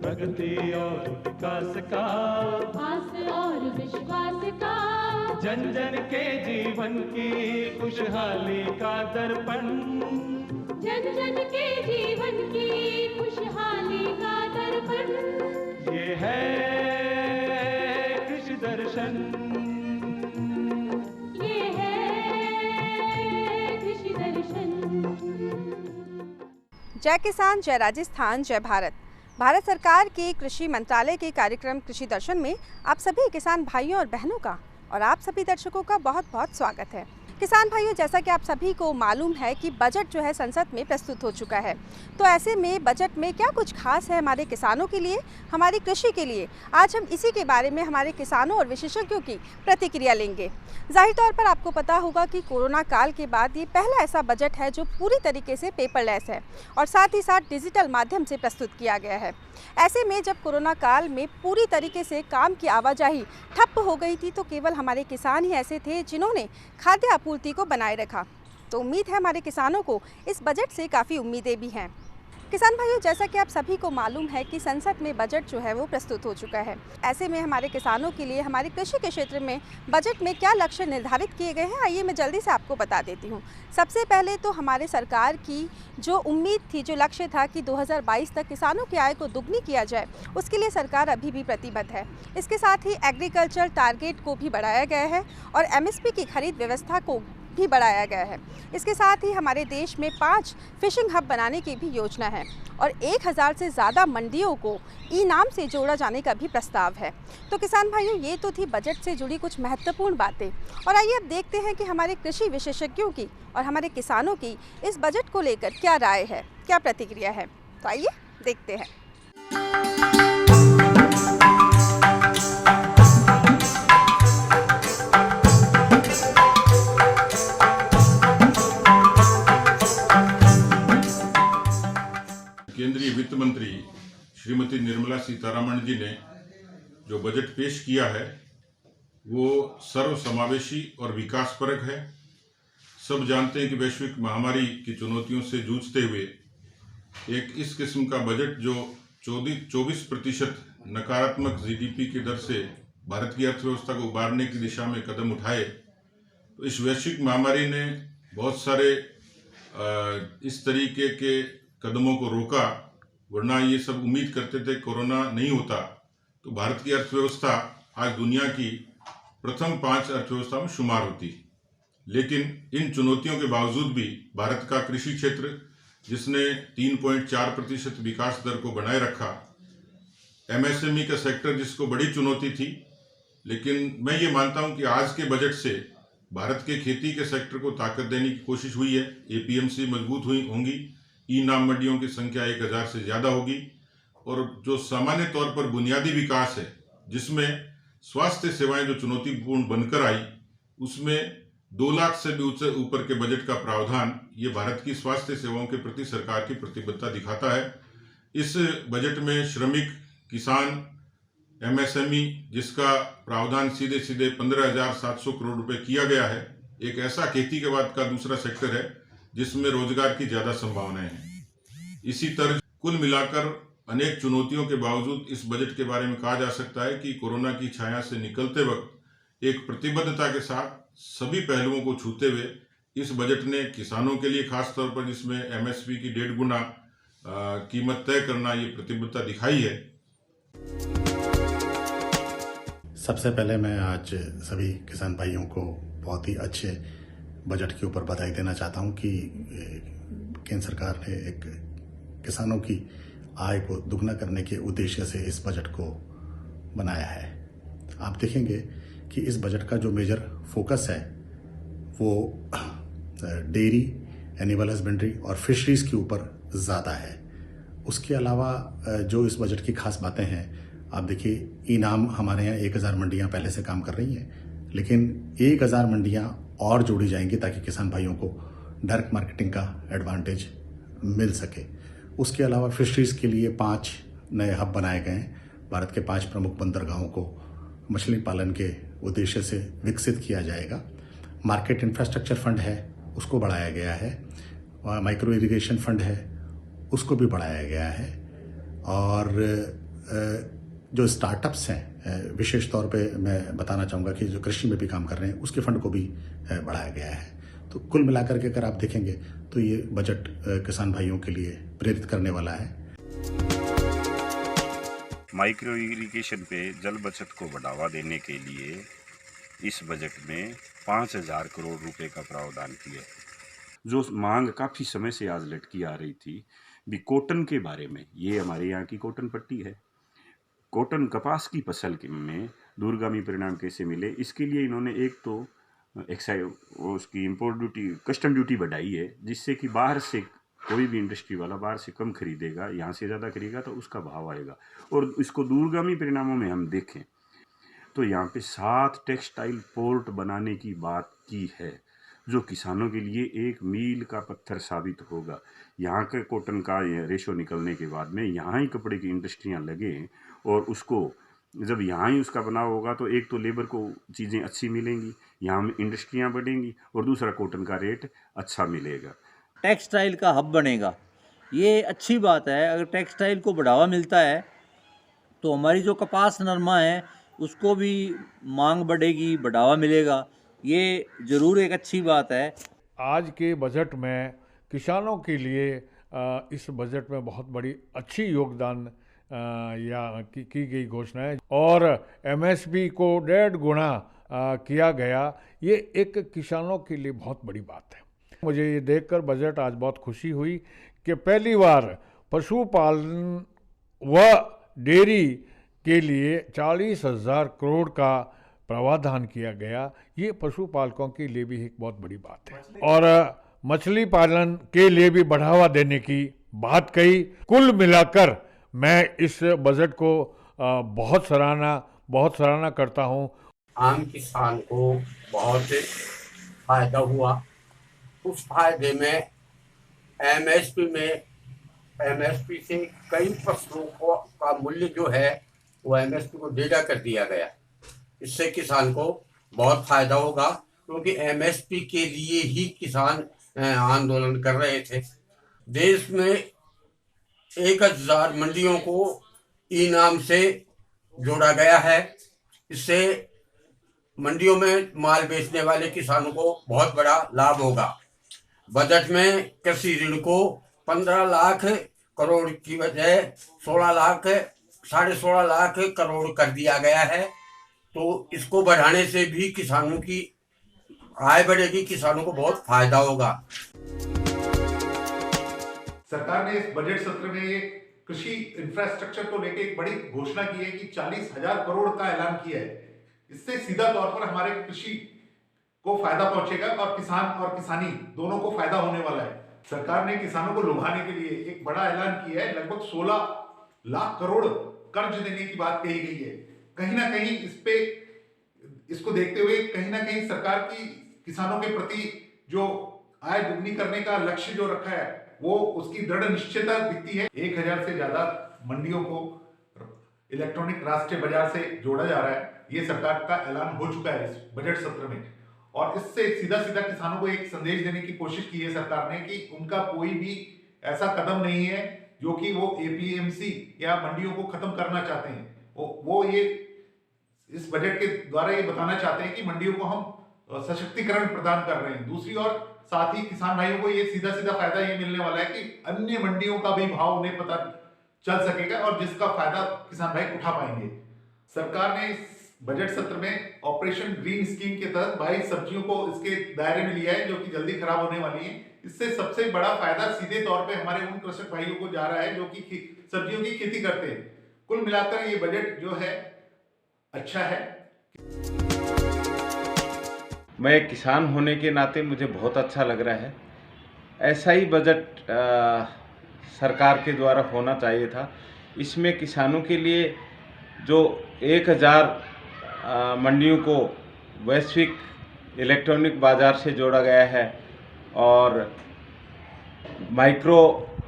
प्रगति और विकास का, आस और विश्वास का, जन जन के जीवन की खुशहाली का दर्पण, जन जन के जीवन की खुशहाली का दर्पण, ये है कृषि दर्शन, ये है कृषि दर्शन। जय किसान, जय राजस्थान, जय भारत। भारत सरकार के कृषि मंत्रालय के कार्यक्रम कृषि दर्शन में आप सभी किसान भाइयों और बहनों का और आप सभी दर्शकों का बहुत बहुत स्वागत है। किसान भाइयों, जैसा कि आप सभी को मालूम है कि बजट जो है संसद में प्रस्तुत हो चुका है, तो ऐसे में बजट में क्या कुछ खास है हमारे किसानों के लिए, हमारी कृषि के लिए, आज हम इसी के बारे में हमारे किसानों और विशेषज्ञों की प्रतिक्रिया लेंगे। जाहिर तौर पर आपको पता होगा कि कोरोना काल के बाद ये पहला ऐसा बजट है जो पूरी तरीके से पेपरलेस है और साथ ही साथ डिजिटल माध्यम से प्रस्तुत किया गया है। ऐसे में जब कोरोना काल में पूरी तरीके से काम की आवाजाही ठप हो गई थी, तो केवल हमारे किसान ही ऐसे थे जिन्होंने खाद्य आपूर्ति को बनाए रखा। तो उम्मीद है हमारे किसानों को इस बजट से काफ़ी उम्मीदें भी हैं। किसान भाइयों, जैसा कि आप सभी को मालूम है कि संसद में बजट जो है वो प्रस्तुत हो चुका है। ऐसे में हमारे किसानों के लिए हमारे कृषि के क्षेत्र में बजट में क्या लक्ष्य निर्धारित किए गए हैं, आइए मैं जल्दी से आपको बता देती हूँ। सबसे पहले तो हमारे सरकार की जो उम्मीद थी, जो लक्ष्य था कि 2022 तक किसानों की आय को दुगनी किया जाए, उसके लिए सरकार अभी भी प्रतिबद्ध है। इसके साथ ही एग्रीकल्चर टारगेट को भी बढ़ाया गया है और MSP की खरीद व्यवस्था को भी बढ़ाया गया है। इसके साथ ही हमारे देश में 5 फिशिंग हब बनाने की भी योजना है और 1000 से ज़्यादा मंडियों को ई-नाम से जोड़ा जाने का भी प्रस्ताव है। तो किसान भाइयों, ये तो थी बजट से जुड़ी कुछ महत्वपूर्ण बातें, और आइए अब देखते हैं कि हमारे कृषि विशेषज्ञों की और हमारे किसानों की इस बजट को लेकर क्या राय है, क्या प्रतिक्रिया है। तो आइए देखते हैं। केंद्रीय वित्त मंत्री श्रीमती निर्मला सीतारमण जी ने जो बजट पेश किया है वो सर्वसमावेशी और विकासपरक है। सब जानते हैं कि वैश्विक महामारी की चुनौतियों से जूझते हुए एक इस किस्म का बजट जो 24% नकारात्मक GDP की दर से भारत की अर्थव्यवस्था को उबारने की दिशा में कदम उठाए, तो इस वैश्विक महामारी ने बहुत सारे इस तरीके के कदमों को रोका। वरना ये सब उम्मीद करते थे कोरोना नहीं होता तो भारत की अर्थव्यवस्था आज दुनिया की प्रथम 5 अर्थव्यवस्था में शुमार होती। लेकिन इन चुनौतियों के बावजूद भी भारत का कृषि क्षेत्र, जिसने 3.4% विकास दर को बनाए रखा, MSME का सेक्टर जिसको बड़ी चुनौती थी, लेकिन मैं ये मानता हूँ कि आज के बजट से भारत के खेती के सेक्टर को ताकत देने की कोशिश हुई है। APMC मजबूत होंगी, ई-नाम मंडियों की संख्या 1000 से ज़्यादा होगी, और जो सामान्य तौर पर बुनियादी विकास है, जिसमें स्वास्थ्य सेवाएं जो चुनौतीपूर्ण बनकर आई, उसमें 2 लाख से भी ऊपर के बजट का प्रावधान ये भारत की स्वास्थ्य सेवाओं के प्रति सरकार की प्रतिबद्धता दिखाता है। इस बजट में श्रमिक, किसान, MSME जिसका प्रावधान सीधे सीधे 15,700 करोड़ रुपए किया गया है, एक ऐसा खेती के बाद का दूसरा सेक्टर है जिसमें रोजगार की ज्यादा संभावनाएं हैं। इसी तरह कुल मिलाकर अनेक चुनौतियों के बावजूद इस बजट के बारे में कहा जा सकता है कि कोरोना की छाया से निकलते वक्त एक प्रतिबद्धता के साथ सभी पहलुओं को छूते हुए इस बजट ने किसानों के लिए, खास तौर पर जिसमें MSP की 1.5 गुना कीमत तय करना, ये प्रतिबद्धता दिखाई है। सबसे पहले मैं आज सभी किसान भाइयों को बहुत ही अच्छे बजट के ऊपर बधाई देना चाहता हूं कि केंद्र सरकार ने एक किसानों की आय को दुगना करने के उद्देश्य से इस बजट को बनाया है। आप देखेंगे कि इस बजट का जो मेजर फोकस है वो डेयरी, एनिमल हस्बेंड्री और फिशरीज के ऊपर ज़्यादा है। उसके अलावा जो इस बजट की खास बातें हैं, आप देखिए, ई-नाम हमारे यहाँ 1000 मंडियाँ पहले से काम कर रही हैं, लेकिन 1000 मंडियाँ और जोड़ी जाएंगी ताकि किसान भाइयों को डायरेक्ट मार्केटिंग का एडवांटेज मिल सके। उसके अलावा फिशरीज के लिए 5 नए हब बनाए गए हैं। भारत के 5 प्रमुख बंदरगाहों को मछली पालन के उद्देश्य से विकसित किया जाएगा। मार्केट इंफ्रास्ट्रक्चर फंड है उसको बढ़ाया गया है, और माइक्रो इरिगेशन फंड है उसको भी बढ़ाया गया है, और जो स्टार्टअप्स हैं विशेष तौर पे मैं बताना चाहूँगा कि जो कृषि में भी काम कर रहे हैं उसके फंड को भी बढ़ाया गया है। तो कुल मिलाकर के अगर आप देखेंगे तो ये बजट किसान भाइयों के लिए प्रेरित करने वाला है। माइक्रो इरिगेशन पे जल बचत को बढ़ावा देने के लिए इस बजट में 5,000 करोड़ रुपए का प्रावधान किया है। जो मांग काफ़ी समय से आज लटकी आ रही थी भी कॉटन के बारे में, ये हमारे यहाँ की कॉटन पट्टी है, कॉटन कपास की फसल में दूरगामी परिणाम कैसे मिले, इसके लिए इन्होंने एक तो एक्साइज उसकी इंपोर्ट ड्यूटी, कस्टम ड्यूटी बढ़ाई है, जिससे कि बाहर से कोई भी इंडस्ट्री वाला बाहर से कम खरीदेगा, यहाँ से ज़्यादा खरीदेगा तो उसका भाव आएगा। और इसको दूरगामी परिणामों में हम देखें तो यहाँ पे 7 टेक्सटाइल पोर्ट बनाने की बात की है, जो किसानों के लिए एक मील का पत्थर साबित होगा। यहाँ के कॉटन का रेशो निकलने के बाद में यहाँ ही कपड़े की इंडस्ट्रियाँ लगें, और उसको जब यहाँ ही उसका बनाव होगा तो एक तो लेबर को चीज़ें अच्छी मिलेंगी, यहाँ में इंडस्ट्रियाँ बढ़ेंगी, और दूसरा कॉटन का रेट अच्छा मिलेगा। टेक्सटाइल का हब बनेगा, ये अच्छी बात है। अगर टेक्सटाइल को बढ़ावा मिलता है तो हमारी जो कपास नरमा है उसको भी मांग बढ़ेगी, बढ़ावा मिलेगा, ये ज़रूर एक अच्छी बात है। आज के बजट में किसानों के लिए इस बजट में बहुत बड़ी अच्छी योगदान की गई घोषणा है, और एमएसपी को 1.5 गुना किया गया। ये एक किसानों के लिए बहुत बड़ी बात है। मुझे ये देखकर बजट आज बहुत खुशी हुई कि पहली बार पशुपालन व डेयरी के लिए 40,000 करोड़ का प्रावधान किया गया। ये पशुपालकों के लिए भी एक बहुत बड़ी बात है, और मछली पालन के लिए भी बढ़ावा देने की बात कही। कुल मिलाकर मैं इस बजट को बहुत सराहना करता हूँ। आम किसान को बहुत फायदा हुआ। उस फायदे में एमएसपी से कई फसलों का मूल्य जो है वो एमएसपी को डेढ़ा कर दिया गया। इससे किसान को बहुत फायदा होगा, क्योंकि एमएसपी के लिए ही किसान आंदोलन कर रहे थे। देश में 1,000 मंडियों को इनाम से जोड़ा गया है। इससे मंडियों में माल बेचने वाले किसानों को बहुत बड़ा लाभ होगा। बजट में कृषि ऋण को 15 लाख करोड़ की बजाय 16.5 लाख करोड़ कर दिया गया है। तो इसको बढ़ाने से भी किसानों की आय बढ़ेगी, किसानों को बहुत फायदा होगा। सरकार ने इस बजट सत्र में ये कृषि इंफ्रास्ट्रक्चर को लेकर एक बड़ी घोषणा की है कि 40,000 करोड़ का ऐलान किया है। इससे सीधा तौर पर हमारे कृषि को फायदा पहुंचेगा, और किसान और किसानी दोनों को फायदा होने वाला है। सरकार ने किसानों को लुभाने के लिए एक बड़ा ऐलान किया है। लगभग 16 लाख करोड़ कर्ज देने की बात कही गई है। कहीं ना कहीं इसको देखते हुए कहीं ना कहीं सरकार की किसानों के प्रति जो आय दुगनी करने का लक्ष्य जो रखा है वो उसकी दृढ़ निश्चयता दिखती है। 1,000 से ज्यादा मंडियों को इलेक्ट्रॉनिक राष्ट्रीय बाजार से जोड़ा जा रहा है। ये सरकार का ऐलान हो चुका है इस बजट सत्र में, और इससे सीधा किसानों को एक संदेश देने की कोशिश की है सरकार ने कि उनका कोई भी ऐसा कदम नहीं है जो कि वो एपीएमसी या मंडियों को खत्म करना चाहते हैं। वो ये इस बजट के द्वारा ये बताना चाहते हैं कि मंडियों को हम सशक्तिकरण प्रदान कर रहे हैं। दूसरी ओर साथ ही किसान भाइयों को ये सीधा फायदा ये मिलने वाला है कि अन्य मंडियों का भी भाव उन्हें पता चल सकेगा, और जिसका फायदा किसान भाई उठा पाएंगे। सरकार ने इस बजट सत्र में ऑपरेशन ग्रीन स्कीम के तहत 22 सब्जियों को इसके दायरे में लिया है, जो कि जल्दी खराब होने वाली है। इससे सबसे बड़ा फायदा सीधे तौर पे हमारे उन कृषक भाइयों को जा रहा है जो कि सब्जियों की खेती करते हैं। कुल मिलाकर ये बजट जो है अच्छा है। मैं एक किसान होने के नाते मुझे बहुत अच्छा लग रहा है। ऐसा ही बजट सरकार के द्वारा होना चाहिए था। इसमें किसानों के लिए जो 1,000 मंडियों को वैश्विक इलेक्ट्रॉनिक बाज़ार से जोड़ा गया है, और माइक्रो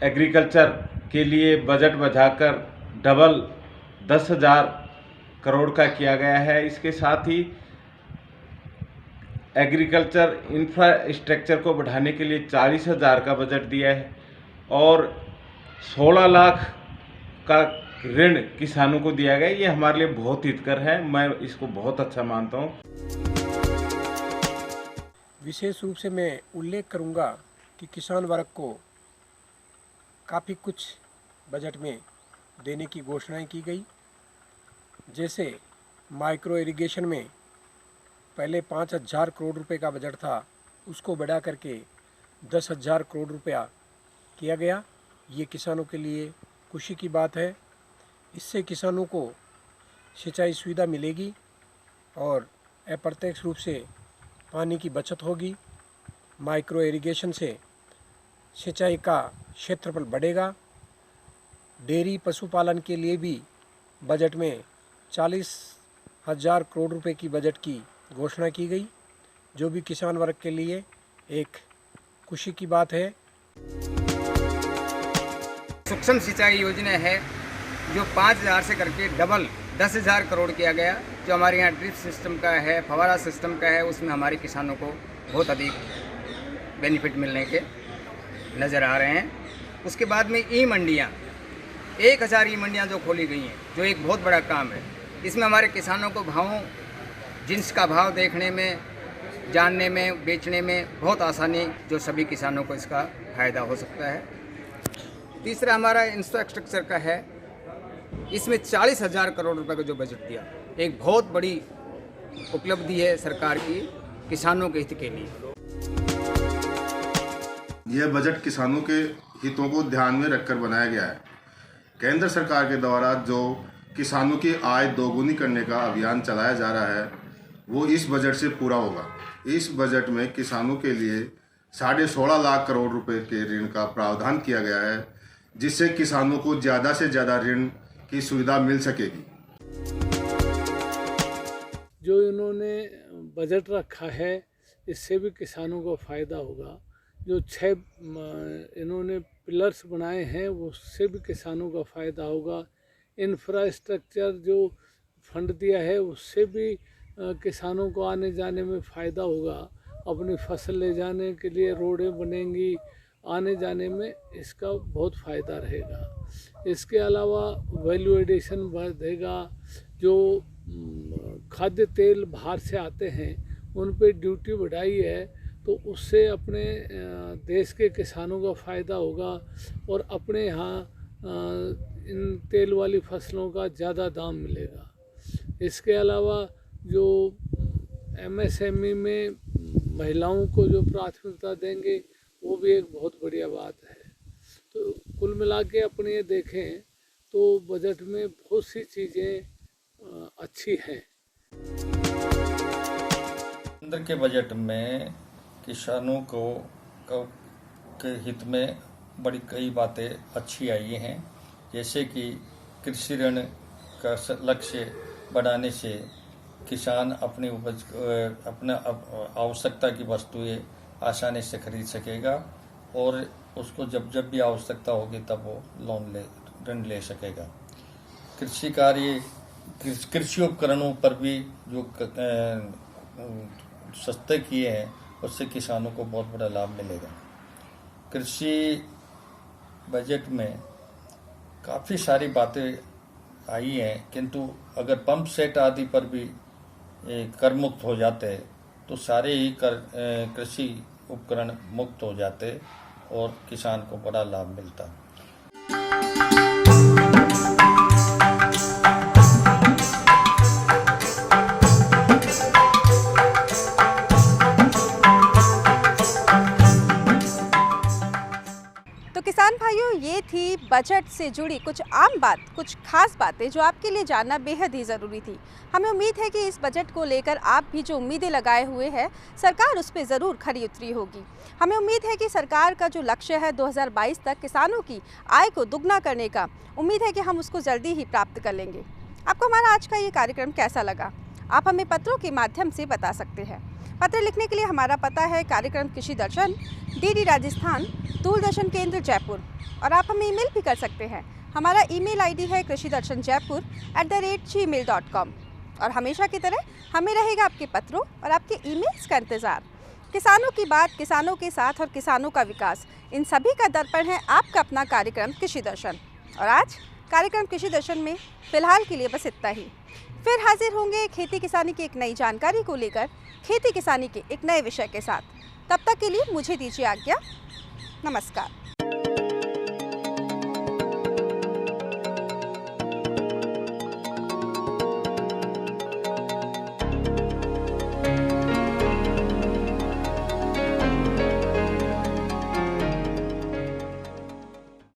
एग्रीकल्चर के लिए बजट बढ़ाकर डबल 10,000 करोड़ का किया गया है। इसके साथ ही एग्रीकल्चर इंफ्रास्ट्रक्चर को बढ़ाने के लिए 40,000 का बजट दिया है और 16 लाख का ऋण किसानों को दिया गया। ये हमारे लिए बहुत हितकर है, मैं इसको बहुत अच्छा मानता हूँ। विशेष रूप से मैं उल्लेख करूंगा कि किसान वर्ग को काफ़ी कुछ बजट में देने की घोषणाएं की गई। जैसे माइक्रो इरिगेशन में पहले 5,000 करोड़ रुपए का बजट था, उसको बढ़ा करके 10,000 करोड़ रुपया किया गया। ये किसानों के लिए खुशी की बात है। इससे किसानों को सिंचाई सुविधा मिलेगी और अप्रत्यक्ष रूप से पानी की बचत होगी। माइक्रो इरिगेशन से सिंचाई का क्षेत्रफल बढ़ेगा। डेयरी पशुपालन के लिए भी बजट में 40,000 करोड़ रुपए की बजट की घोषणा की गई, जो भी किसान वर्ग के लिए एक खुशी की बात है। सूक्ष्म सिंचाई योजना है जो 5,000 से करके डबल 10,000 करोड़ किया गया। जो हमारे यहाँ ड्रिप सिस्टम का है, फवारा सिस्टम का है, उसमें हमारे किसानों को बहुत अधिक बेनिफिट मिलने के नज़र आ रहे हैं। उसके बाद में ई मंडियाँ, 1,000 ई मंडियाँ जो खोली गई हैं, जो एक बहुत बड़ा काम है। इसमें हमारे किसानों को भावों, जिन्स का भाव देखने में, जानने में, बेचने में बहुत आसानी, जो सभी किसानों को इसका फ़ायदा हो सकता है। तीसरा हमारा इंफ्रास्ट्रक्चर का है। इसमें 40,000 करोड़ रुपए का जो बजट दिया, एक बहुत बड़ी उपलब्धि है सरकार की किसानों के हित के लिए। यह बजट किसानों के हितों को ध्यान में रखकर बनाया गया है। केंद्र सरकार के द्वारा जो किसानों की आय दोगुनी करने का अभियान चलाया जा रहा है, वो इस बजट से पूरा होगा। इस बजट में किसानों के लिए 16.5 लाख करोड़ रुपए के ऋण का प्रावधान किया गया है, जिससे किसानों को ज़्यादा से ज़्यादा ऋण की सुविधा मिल सकेगी। जो इन्होंने बजट रखा है, इससे भी किसानों को फ़ायदा होगा। जो 6 इन्होंने पिलर्स बनाए हैं, उससे भी किसानों का फ़ायदा होगा। इंफ्रास्ट्रक्चर जो फंड दिया है, उससे भी किसानों को आने जाने में फ़ायदा होगा। अपनी फसल ले जाने के लिए रोडें बनेंगी, आने जाने में इसका बहुत फ़ायदा रहेगा। इसके अलावा वैल्यू एडिशन बढ़ेगा। जो खाद्य तेल बाहर से आते हैं, उन पे ड्यूटी बढ़ाई है, तो उससे अपने देश के किसानों का फ़ायदा होगा और अपने यहाँ इन तेल वाली फसलों का ज़्यादा दाम मिलेगा। इसके अलावा जो MSME में महिलाओं को जो प्राथमिकता देंगे, वो भी एक बहुत बढ़िया बात है। तो कुल मिला के अपने ये देखें तो बजट में बहुत सी चीज़ें अच्छी हैं। केंद्र के बजट में किसानों को के हित में बड़ी कई बातें अच्छी आई हैं। जैसे कि कृषि ऋण का लक्ष्य बढ़ाने से किसान अपनी उपज, अपना आवश्यकता की वस्तुएं आसानी से खरीद सकेगा और उसको जब जब भी आवश्यकता होगी तब वो ऋण ले सकेगा। कृषि कार्य, कृषि उपकरणों पर भी जो सस्ते किए हैं, उससे किसानों को बहुत बड़ा लाभ मिलेगा। कृषि बजट में काफ़ी सारी बातें आई हैं, किंतु अगर पंप सेट आदि पर भी कर मुक्त हो जाते तो सारे ही कृषि उपकरण मुक्त हो जाते और किसान को बड़ा लाभ मिलता। तो किसान भाइयों, ये थी बजट से जुड़ी कुछ आम बात, कुछ खास बातें जो आपके लिए जानना बेहद ही ज़रूरी थी। हमें उम्मीद है कि इस बजट को लेकर आप भी जो उम्मीदें लगाए हुए हैं, सरकार उस पर ज़रूर खरी उतरी होगी। हमें उम्मीद है कि सरकार का जो लक्ष्य है 2022 तक किसानों की आय को दुगना करने का, उम्मीद है कि हम उसको जल्दी ही प्राप्त कर लेंगे। आपको हमारा आज का ये कार्यक्रम कैसा लगा, आप हमें पत्रों के माध्यम से बता सकते हैं। पत्र लिखने के लिए हमारा पता है कार्यक्रम कृषि दर्शन, DD राजस्थान, दूरदर्शन केंद्र जयपुर, और आप हमें ईमेल भी कर सकते हैं। हमारा ईमेल ID है krishidarshanjaipur@gmail.com। और हमेशा की तरह हमें रहेगा आपके पत्रों और आपके ईमेल्स का इंतज़ार। किसानों की बात, किसानों के साथ और किसानों का विकास, इन सभी का दर्पण है आपका अपना कार्यक्रम कृषि दर्शन। और आज कार्यक्रम कृषि दर्शन में फ़िलहाल के लिए बस इतना ही। फिर हाजिर होंगे खेती किसानी की एक नई जानकारी को लेकर, खेती किसानी के एक नए विषय के साथ। तब तक के लिए मुझे दीजिए आज्ञा। नमस्कार।